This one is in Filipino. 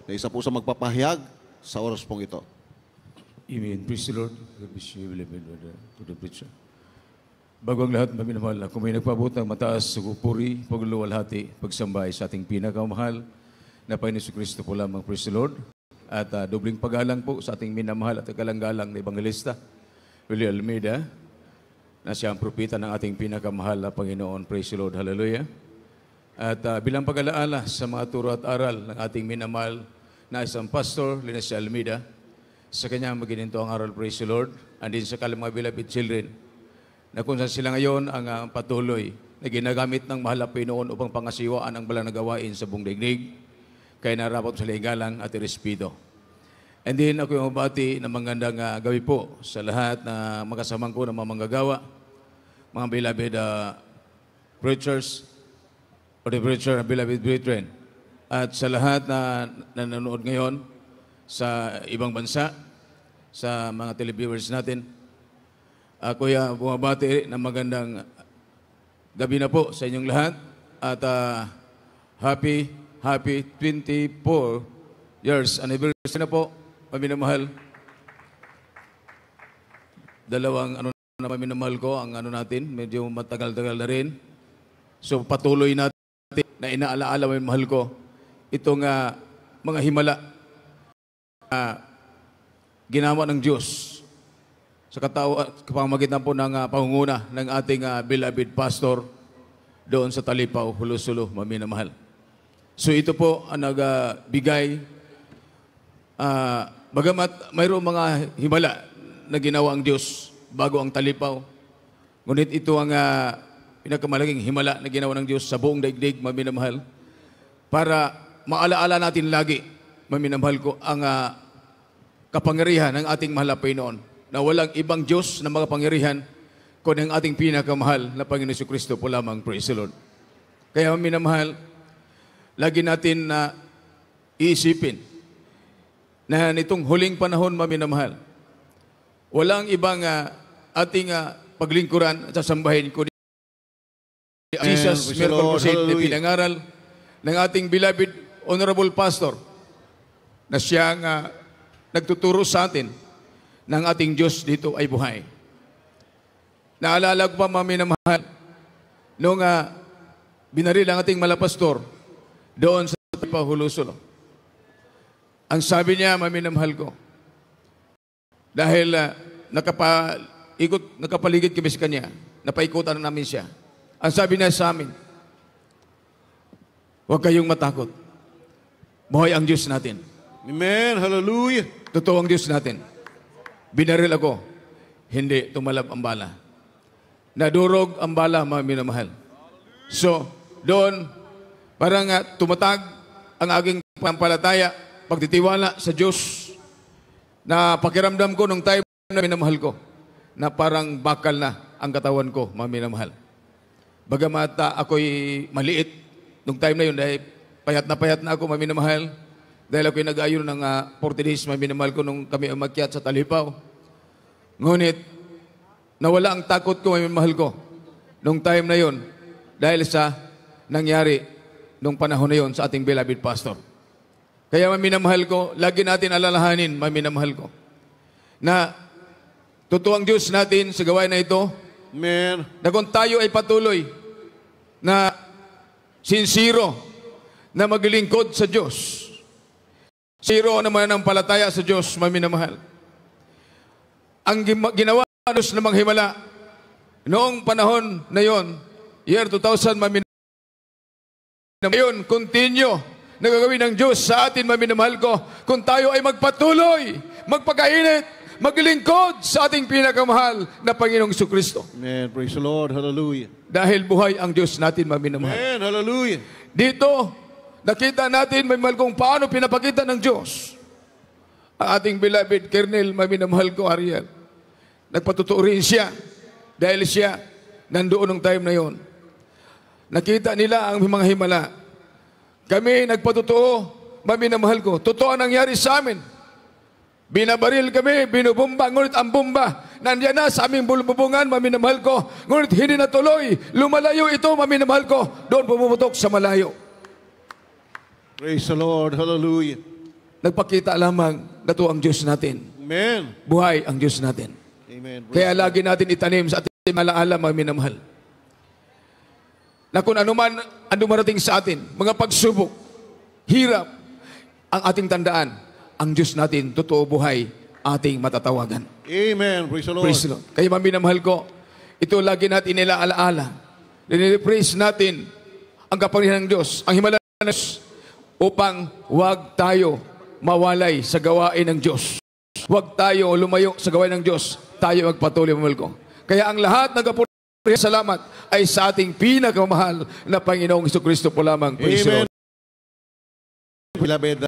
na isa po sa magpapahayag sa oras pong ito. Amen. Praise the Lord. God bless you, beloved brother, to the preacher. Bago ang lahat, maminamahal, ako may nagpaabot ng mataas sa puri, pagluluwalhati, pagsambay sa ating pinakamahal na Panginoon Jesucristo po lamang. Praise the Lord. At dobling paggalang po sa ating minamahal at kalanggalang na Evangelista, Willie Almeida, na siya ang propeta ng ating pinakamahal na Panginoon. Praise the Lord. Hallelujah. At bilang pag-alaala sa mga turo at aral ng ating minamahal na isang pastor, Linus Almeida, sa kanya magininto ang aral, praise the Lord, and din sa kalang mga beloved children, na kung saan sila ngayon ang patuloy na ginagamit ng mahal na Panginoon upang pangasiwaan ang balang na gawain sa buong daigdig, kaya narapat sa galang at respeto. And then ako yung mabati ng magandang gawi po sa lahat na makasamang ko ng mga manggagawa, mga beloved preachers, or the preacher, beloved brethren, at sa lahat na nanonood ngayon sa ibang bansa, sa mga televiewers natin. Kuya, bumabati ng magandang gabi na po sa inyong lahat at happy 24 years anniversary na po, paminamahal. Dalawang na paminamahal ko, ang natin, medyo matagal-tagal na rin. So patuloy natin na inaalaala mo yung mahal ko, itong mga himala ginawa ng Diyos sa kapamagitan po ng pangunguna ng ating beloved pastor doon sa Talipaw, Hulusulo, maminamahal. So ito po ang nagbigay, bagamat mayroong mga himala na ginawa ang Diyos bago ang Talipaw, ngunit ito ang pinakamalaking himala na ginawa ng Diyos sa buong daigdig, maminamahal, para maalaala natin lagi, maminamahal ko, ang kapangyarihan ng ating mahal na Panginoon, na walang ibang Diyos na makapangyarihan kundi ang ating pinakamahal na Panginoon Jesucristo po lamang. Praise the Lord. Kaya minamahal, lagi natin na iisipin na nitong huling panahon, maminamahal, walang ibang ating paglingkuran at sasambahin kundi Jesus Miracle Crusade na pinangaral ng ating beloved Honorable Pastor na siyang nagtuturo sa atin ng ating Diyos dito ay buhay. Naalala ko pa, maminamahal, nung binaril ang ating malapastor doon sa Hulusulo. Ang sabi niya, maminamahal ko, dahil nakapaligid kami sa kanya, napaikutan namin siya. Ang sabi niya sa amin, huwag kayong matakot. Buhay ang Diyos natin. Amen. Hallelujah. Totoo ang Diyos natin. Binaril ako, hindi tumalab ang bala. Nadurog ang bala, mga minamahal. So, doon, parang tumatag ang aking pampalataya, pagtitiwala sa Diyos, na pakiramdam ko nung time na minamahal ko, na parang bakal na ang katawan ko, mga minamahal. Bagamat ako'y maliit nung time na yun, dahil payat na ako, mga minamahal, dahil ako'y nag-ayon ng 40 days, mga minamahal ko, nung kami umakyat sa Talipaw. Ngunit, nawala ang takot ko, mga minamahal ko, nung time na yun, dahil sa nangyari nung panahon na yun sa ating beloved pastor. Kaya, mga minamahal ko, lagi natin alalahanin, mga minamahal ko, na totoo ang Diyos natin sa gawain na ito. Amen. Na kung tayo ay patuloy na sincero na maglingkod sa Diyos, zero naman ang palataya sa Diyos, maminamahal. Ang ginawa ng Diyos na manghimala noong panahon na yon, year 2000, maminamahal. Ngayon, continue na gagawin ng Diyos sa atin, maminamahal ko, kung tayo ay magpatuloy, magpakainit, maglingkod sa ating pinakamahal na Panginoong Jesucristo. Amen. Praise the Lord. Hallelujah. Dahil buhay ang Diyos natin, maminamahal. Amen. Hallelujah. Dito, nakita natin, maminamahal, kung paano pinapakita ng Diyos ang ating beloved Colonel, maminamahal ko, Ariel. Nagpatutuo rin siya dahil siya nandoon ng time na yon. Nakita nila ang mga himala. Kami nagpatutuo, maminamahal ko. Totoo ang nangyari sa amin. Binabaril kami, binubomba, ngunit ang bomba nandiyan na sa aming bulubungan, maminamahal ko. Ngunit hindi natuloy. Lumalayo ito, maminamahal ko. Doon pumuputok sa malayo. Praise the Lord. Hallelujah. nagpakita lamang na ito ang Diyos natin. Amen. Buhay ang Diyos natin. Amen. Kaya lagi natin itanim sa ating alaala, mga minamahal, na kung anuman ang dumarating sa atin, mga pagsubok, hirap, ang ating tandaan, ang Diyos natin, totoo buhay, ating matatawagan. Amen. Praise the Lord. Praise the Lord. Kaya mga minamahal ko, ito lagi natin nilaalaala. Nilipraise natin ang kapangyarihan ng Diyos, ang himala ng Diyos, upang huwag tayo mawalay sa gawain ng Diyos. Huwag tayo lumayo sa gawain ng Diyos. Tayo magpatuloy, mamahal ko. Kaya ang lahat ng kapurihan, salamat ay sa ating pinakamahal na Panginoong Jesucristo po lamang. Praise the Lord. Amen. Beloved,